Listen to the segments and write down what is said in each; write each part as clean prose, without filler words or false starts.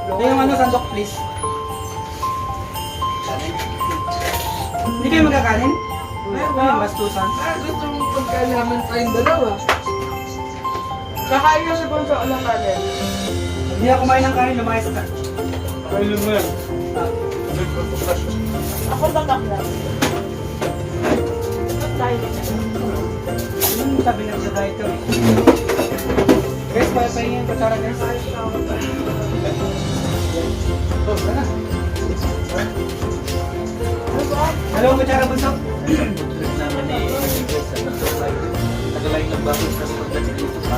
Ito yung ano, sandok please. Hindi kayo magkakanin? Ay, bastusan. Gusto mong pagkain namin tayong dalawa. Kakain kasi kung sa alang kanin. Hindi ako kumain ng kanin, lumayas ka. Kainin mo yan. Ako tatak lang. Tayo na. Sabi na sa diet ko. Guys, pahingin ko tara guys. Oh, sana. Hello, kutsara bunso. Trip namin eh. Tagalay ng bakit kasi pagdating dito sa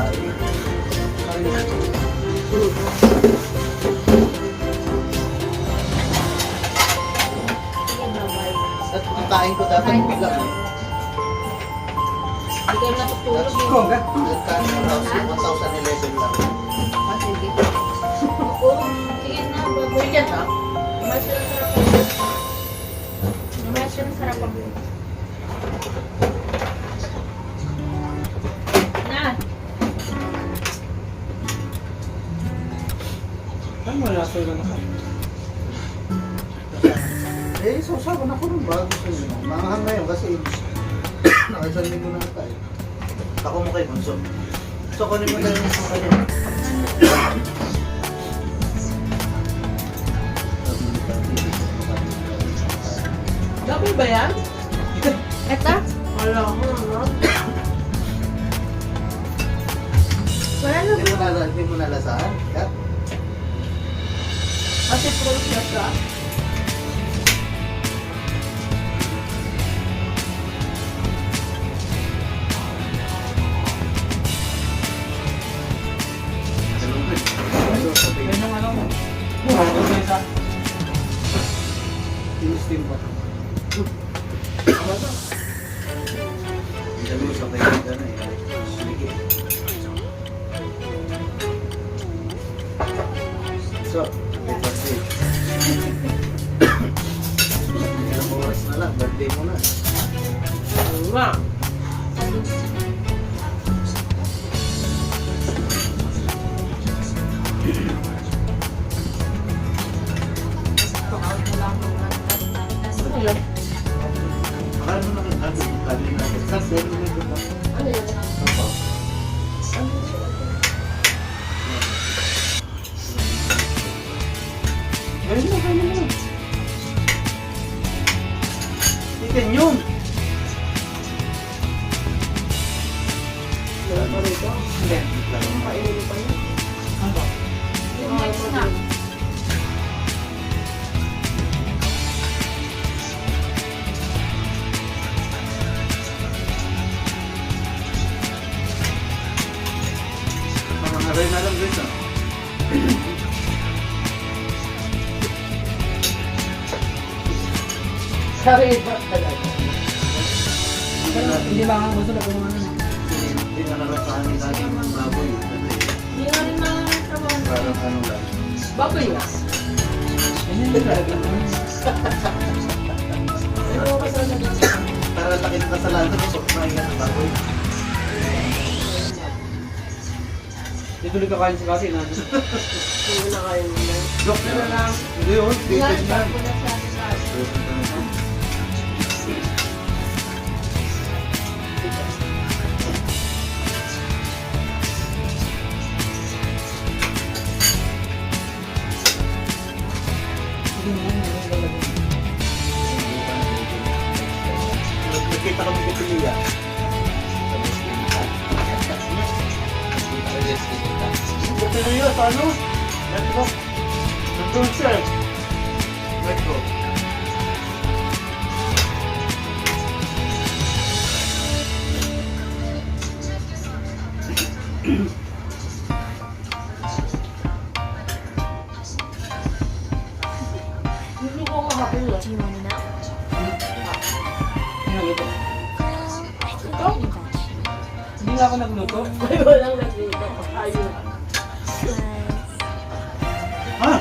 at kakain ko dapat bilang eh. Hindi kayo natutulog eh. Kongga. Nagkain 1,011 lang. Ah, sige. Oo. Sige na, babalikan ha. Mas sila sarap ang Mas sila sarap ang Na. Ano mo nasa ilo na ka? Eh, sausawan ako ng bago sa inyo. Makahang ngayon kasi nakisang linggo na tayo. Ako mo kay Bunso. So, kunin mo lang yung sa kanya. Gabi ba yan? Eto? Wala ko, ano? Wala na. Hindi mo nalasahan? Kat? Kasi process ka. Yan yung ano. Ito sa isa. Steam pa. Sabi ko sa kaibigan na eh. Sige. So, happy birthday. Ilang oras na lang, birthday mo na. Nga. Ano yun? Akala mo naman agad yung kali natin. Sa sale mo ito ba? Ano yun? Opo. Ganun na, ganun na. Chicken yun! Wala pa rito. Hindi. Kainin mo pa yun. Ano ba? Yung next na. Parang aray na lang guys ah. Sorry, ba talaga? Hindi ba ang gusto na kung ano? Hindi na nalasahan ni natin yung baboy. Kasi Hindi nga rin makakatrabaho. parang ano lang. Baboy nga. Ganyan yung talaga. Ano ka sa natin? Para laki ng kasalanan mo, kumain ka ng baboy. Dituloy ka kain sa kasi na. Hindi na kayo na. Joke na lang. Hindi yun, Yan, chicken yan. bago na sa atin. Nakita kami kay Piliya. Kay Piliya, sa ano? Metro. Nandun siya eh. Metro. Hindi ko makapila. Do you want to know? Nagluto. Ikaw? Hindi nga ako nagluto. Ay, walang nandito. Ayun. Ha?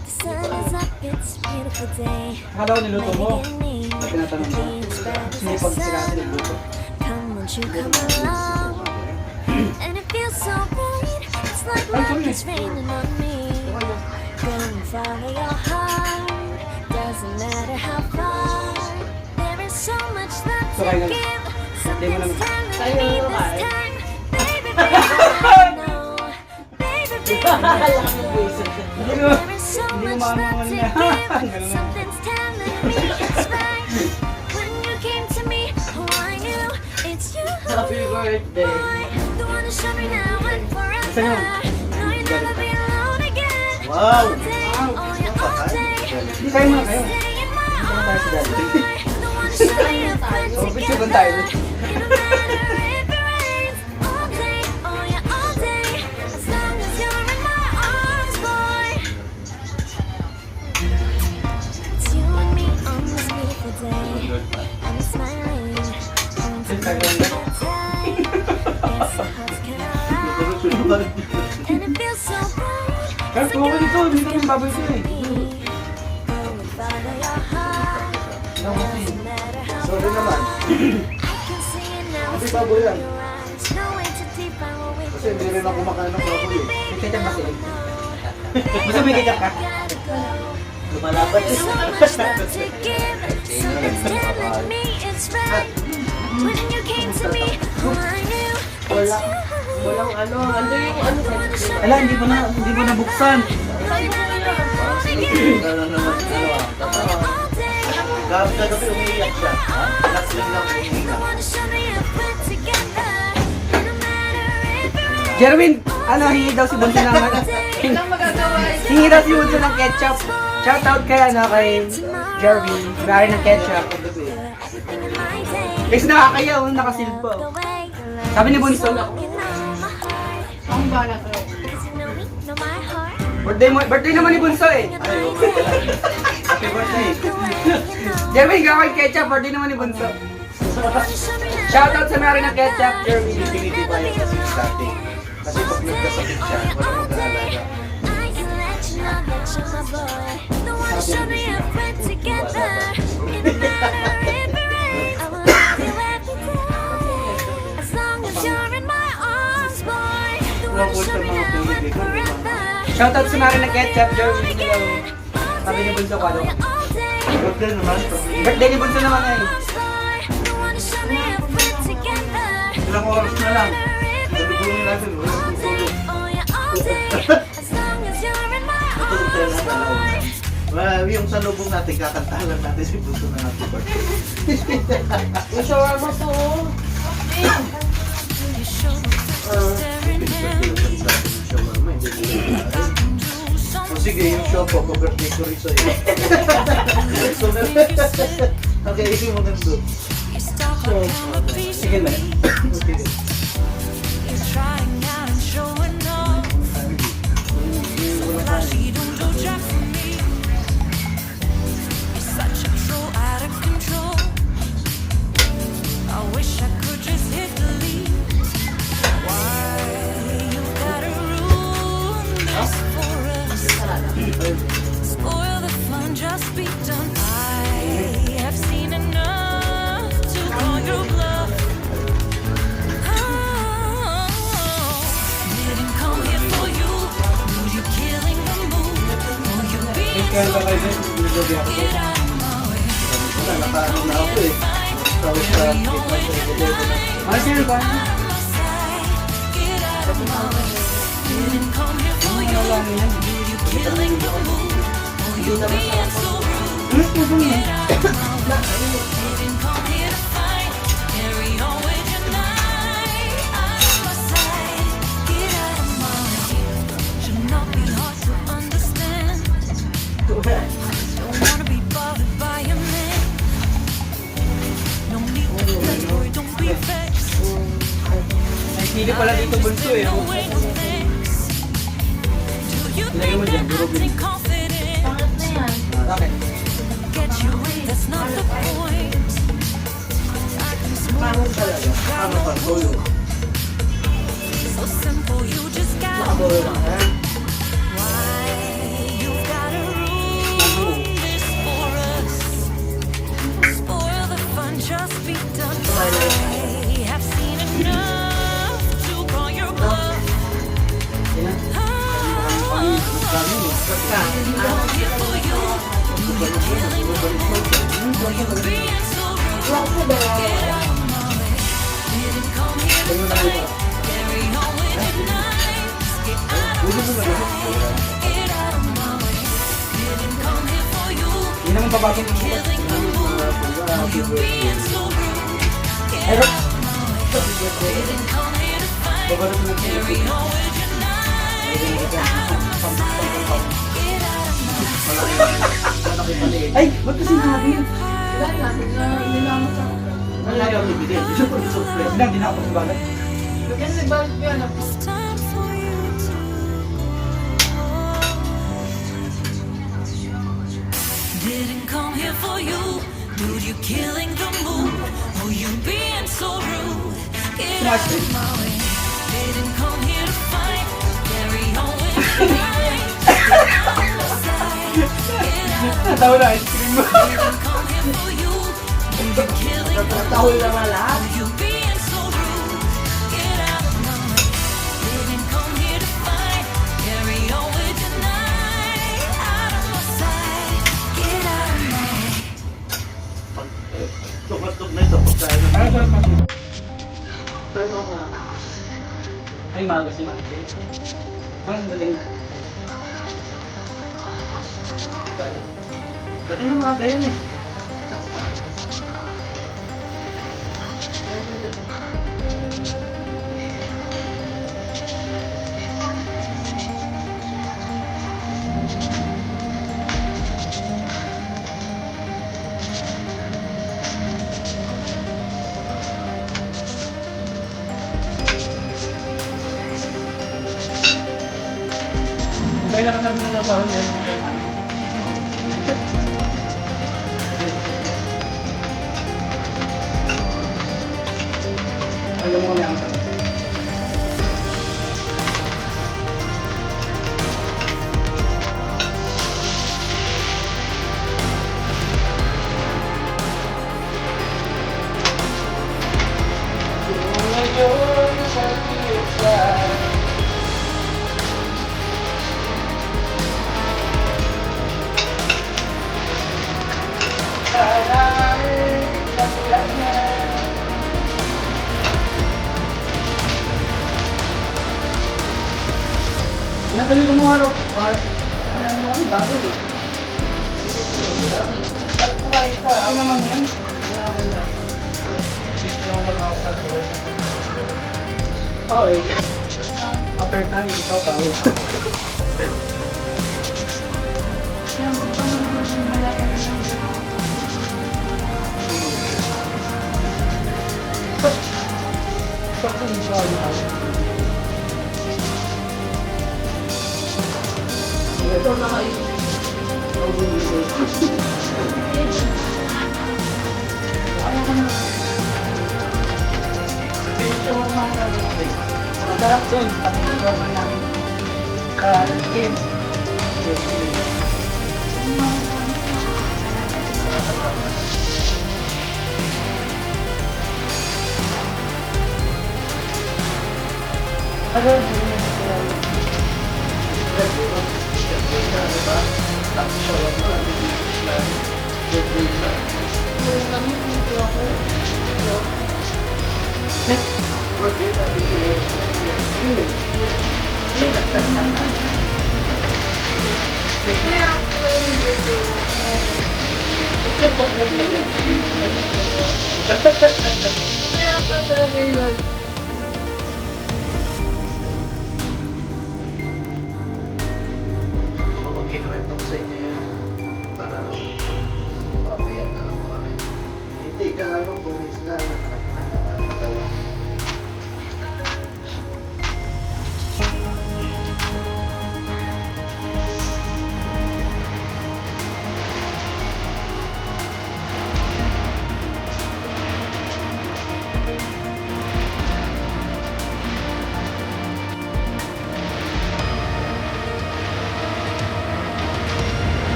The sun is up, it's a beautiful day. Akala ko niluto mo. Beginning, Tinatanong ko. day is bright as Hindi the pag sila sun. nagluto. Come, won't you come along? And it feels so right. It's like luck is raining on me. Go and follow your heart. Doesn't matter how far. There is so much left So, to kaya give. Hindi mo Something's naman. telling me this time. Baby, baby, I know. Baby, baby, I know. Hindi mo. There is so Hindi mo much left maano to niya. give. Ganun. Something's telling me it's right. When you came to me, oh, I knew it's you. Happy birthday. Boy, the one to show me now and forever. Sa'yo. No, you'll never be alone again. Wow! All day, oh yeah, all day. Hindi kayo muna kayo. Stay in my tayo sa arms, daddy. boy. The one to show me a friend Oh, picture together. doon tayo. It don't matter if it rains. All day, oh yeah, all day. As long as you're in my arms, boy. It's you and me on this beautiful day. I'm smiling. Sino tayo doon? Yes, how can I lie? And it feels so bright. Pero tuwa ko dito. Dito yung baboy ko eh. Sorry naman. Kasi baboy yan. Kasi hindi rin ako kumakain ng baboy eh. May ketchup ba sila? Gusto may ketchup ka? Lumalaban eh. Walang ano. Ano yung ano sa Ala, hindi mo nabuksan. Gano'n naman ano ah. Gamit na gabi umiiyak siya. Nakling lang umiiyak. Jerwin, ano, hingi daw si Bunso ng hingi daw si Bunso ng ketchup. Shoutout kay ano, kay Jerwin. Gari ng ketchup. Kasi nakakaya, nakasil pa. oh. Sabi ni Bunso, Ang bala ko. birthday naman ni Bunso eh. Ay, okay lang. Happy birthday. Jerwin, gawin ketchup, birthday naman ni Bunso. Shoutout sa Mary ng ketchup, Jerwin. Tinitibayan kasi dati. Kasi pag nagkasakit siya, wala mag-aalaga. Shoutout sa Mary ng ketchup, Jerwin. Sabi ni Bunso ko ano. Birthday naman. Birthday ni Bunso naman eh. Ilang oras na lang. Nalubungin natin. Walang tutulog. Tutulog tayo na talaga. Well, yung salubong natin, kakantahan lang natin si Bunso na happy birthday. Yung shawarma to. O sige, yung show ko, birthday ko rin sa'yo. Okay, isi mo ganito. Sige na. Sige. Spoil the fun, just be done. I have seen enough to call your bluff. Oh, didn't come here for you. No, you're killing the mood. No, you're being Kaya so ba kayo dyan? Nilagay ako. get out of my way. Wala, nakaano na ako eh. Tapos sa Carry on with your life. Ano sino ba? Out of my sight. Get out of my way. Didn't come here for you. Ano lang yan? You're killing the mood. Oh, you're being so rude. Ano po ba yan? Get out of my way. Didn't come here to fight. Carry on with your night. Out of my sight. Get out of my way. Should not be hard to understand. Don't wanna be bothered by a man. No need to play, boy, don't be vexed. Ay, sili pala dito Bunso eh. No way to fix. Do you Lagyan mo think dyan, that durog acting yun. confident Pangat na yan. Bakit? get you? That's not the point. I can smooth Ano talaga? Ano pa? Solo. so simple, you just got Nakabolo lang yan. why you gotta ruin this for us. Spoil the fun, just be done. I have seen enough to call your bluff. Yan na. ka. Hindi naman babagin yung bukas. Ay, Rob. Babalot mo na ay, ba't kasi sinabi? Wala na, nilamot ako. Wala yung bibigay. Ito po yung surprise. Hindi na ako subalat. Kasi nagbalit ko yan. It's time for you to didn't come here for you. Dude, you killing the mood. Oh, you being so rude. Get out of my way. Didn't come here to fight. Carry on with your life. Get out of my sight. Get out. Natawa na ice cream mo. Didn't come here for you. Dude, you killing the mood. Tahol naman lahat. You being so rude. Get out of my way. Didn't come here to fight. Carry on with your night. Out of my sight. Get out of my way. Tumatog na ito. Pagkain na. Ay, sarap mas. Pero nga. Ay, maaga si Mante. Ang galing. Dati na mga ganyan eh. Kaya na kami na parang yan. Alam mo na ang Nakali ko mo harap. Ano mo ang bago eh. Ano naman yan? Okay. After time, ikaw tao. Ito na kayo. Masarap dun. Pag-ikaw mo ng ka-game. Magkikwento ko sa inyo yan. Para mamaya na lang ako. Hindi ka nga nung bumis na.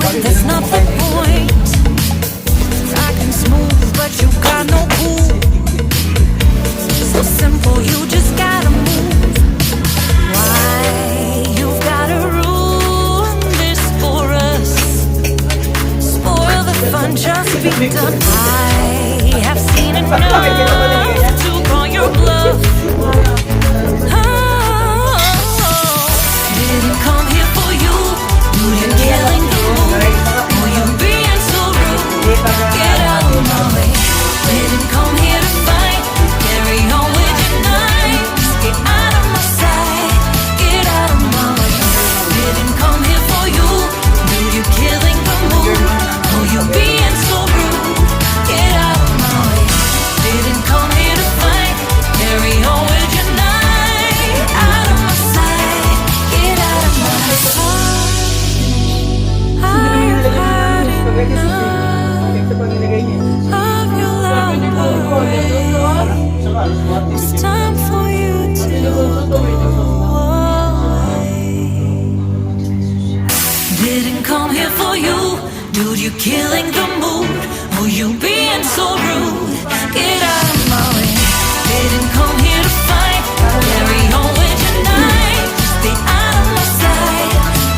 That's not the point. Acting smooth, but you got no cool. So simple, you just gotta move. Why you've gotta ruin this for us? Spoil the fun, just be done. I have seen enough to call your bluff. Oh, didn't come here for you. You're killing the mood. Oh, you're being so rude. Get out of my way. Didn't come here to fight. Carry on with your night. Just get out of my sight. Get out of my way. Didn't come here for you. Dude, you're killing the mood. Oh, you're being so rude. Get out of my way. Didn't come here to fight. Carry on with your night. Out of my sight. Get out of my sight. I've had enough Ito pang nilagay niya. of your loud parade. Saka alas mo at It's time for you to didn't come here for you, dude. You're killing the mood. Oh, you being so rude. Get out of my way. Didn't come here to fight. Carry on with your night. Just stay out of my sight.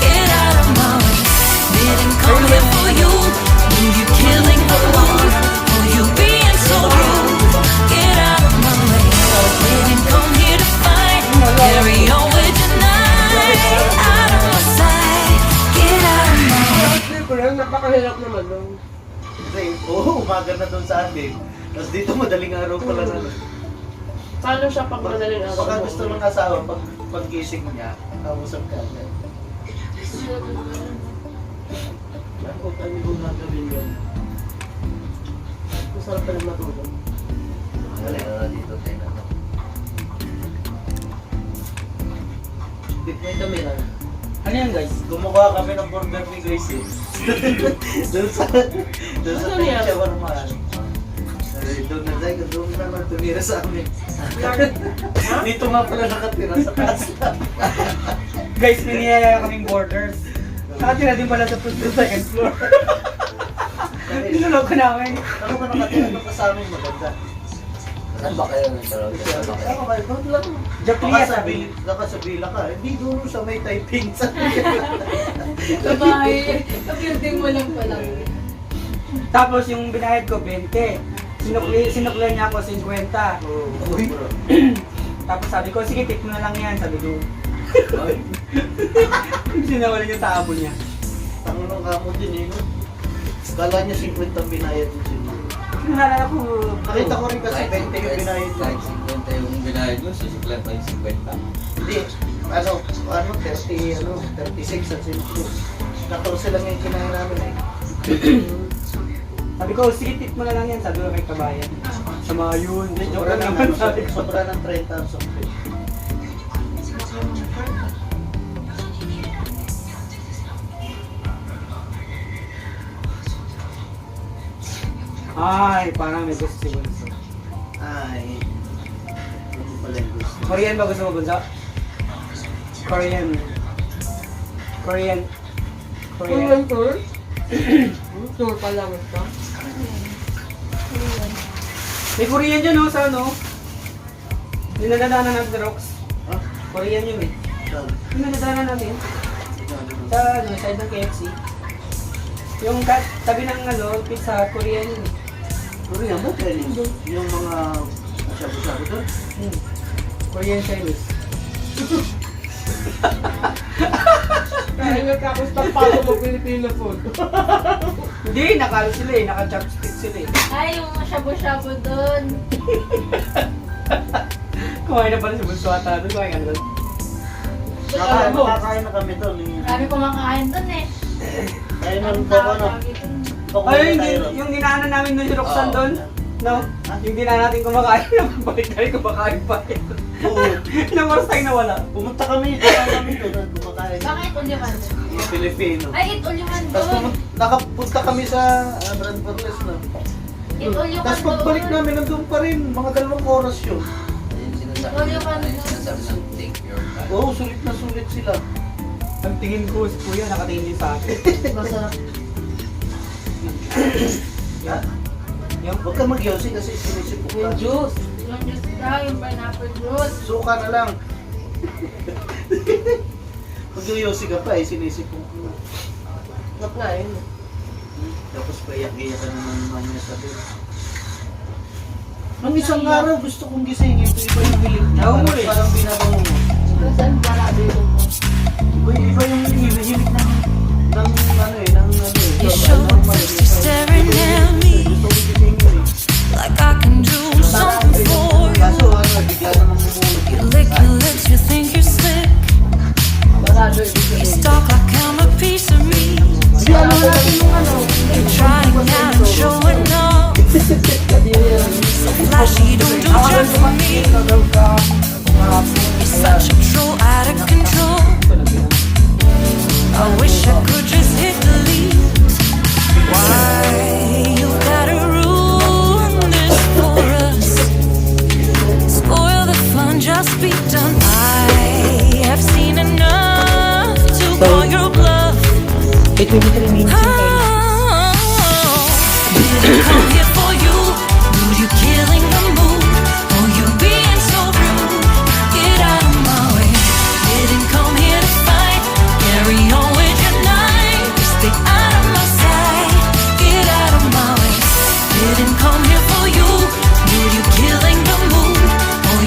Get out of my way. Didn't come here for you, dude. You're killing the mood. Oh, you being so rude. Get out of my way. Didn't come here to fight. Carry on with your night. Out of my sight. Get out of my way. Ko lang, napakahirap naman nung. Kasi, umaga na doon sa atin. Tapos dito madaling araw pala na. Paano siya pag madaling araw? Baka gusto ng asawa, pag-gising niya, kausap ka agad. Ako, ano ko gagawin yun? Masarap pa rin matulog. Dito tayo na. Bit mo yung kamera. Ano yan guys? Gumawa kami ng burger ni Grace eh. Doon sa Ano yan? shawarma. Doon na tayo, doon naman tumira sa amin. Dito nga pala nakatira sa casa. Guys, piniyaya kaming borders. Nakatira din pala sa second floor. Niloloko namin. Ano ka nakatira doon ka sa amin maganda? Saan ba kayo nagkaroon? Saan ba kayo? Ano kayo? Doon lang. Japlia Baka sa Bila ka. Hindi doon sa may typing sa Babae. Kapilding mo lang pala. Tapos yung binayad ko, 20. Sinukli niya ako 50. Uy, Tapos sabi ko, sige, tip mo na lang yan. Sabi ko, sinawala yung tabo niya. tanong ng kamo din eh. No? Kala niya 50 ang binayad mo siya. Nalala ko, Nakita ko rin kasi 20 yung binayad mo. Kahit 50 yung binayad mo, susiklan pa yung 50. Hindi. Ano, 36 at 50. 14 lang yung kinain namin eh. sabi ko, sige, tip mo na lang yan. Sabi ko kay kabayan. Sa mga yun. Joke Sobra lang ng naman sabi ko. sobra ng 30 ang something. Ay, parang may gusto si Bunso. Ay. Hindi pala yung gusto. Korean ba gusto mo, Bunso? Korean. Korean. Korean tour? Tour pa lang ito. May Korean yun, no? Sa ano? Yung nadadaanan natin sa Rocks. Ha? Korean yun eh. Saan? Yung nadadaanan natin. Sa ano, side ng KFC. Yung tabi ng ano, pizza, Korean yun eh. Korean ba? Chinese? Yung mga shabu-shabu doon? Korean Chinese. Kaya nga tapos tapalo mo Filipino food. Hindi, nakalo sila eh. Naka-chopstick sila eh. Ay, yung shabu-shabu doon. Kumain na pala si Bunso ata doon. Kumain ka na doon. Nakakain na kami doon. Marami kumakain doon eh. Kaya nang Ang baka no. tawag dito. Ay, yung dinaanan namin doon si Roxanne doon. No? Yung dinaanan natin kumakain. Balik tayo kumakain pa rin. Oo. Ilang oras tayo nawala. Pumunta kami doon. Kumakain. Bakit uliman? Yung Filipino. Ay, uliman Tapos doon. nakapunta kami sa Brand Burles na. Uliman Tapos pagbalik doon. namin nandun pa rin. Mga 2 oras yun. Ayun sinasabi Ikaw yung ayun ano. sinasabi ng take your time. Oo, sulit na sulit sila. Ang tingin ko, si Kuya nakatingin din sa akin. Masarap. Huwag ka mag-yosi kasi sinisipok ka. Yung juice. Yung juice daw, yung pineapple juice. Suka na lang. Mag-yosi ka pa sinisipok ka. Ngap nga yun. Tapos paiyak-iyak ka naman mamaya sa bed. Nung isang araw gusto kong gisingin, iba yung hilig niya. Parang binabango mo. Saan para dito po? Iba yung hilig ng You show up first, you're staring at me like I can do something for you. Kaso bigla namang bumulog. You lick your lips, you think you're slick. You stalk like I'm a piece of me. You're trying out and showing off. So flashy, don't do just for me. You're such a troll, out of control. I wish I could just hit delete. Why you gotta ruin this for us? Spoil the fun, just be done. I have seen enough to call your bluff. 8:23 minutes yung time. Didn't come here for you. Dude, you killing the mood. Oh, you being so rude. Get out of my way. Didn't come here to fight. Carry on.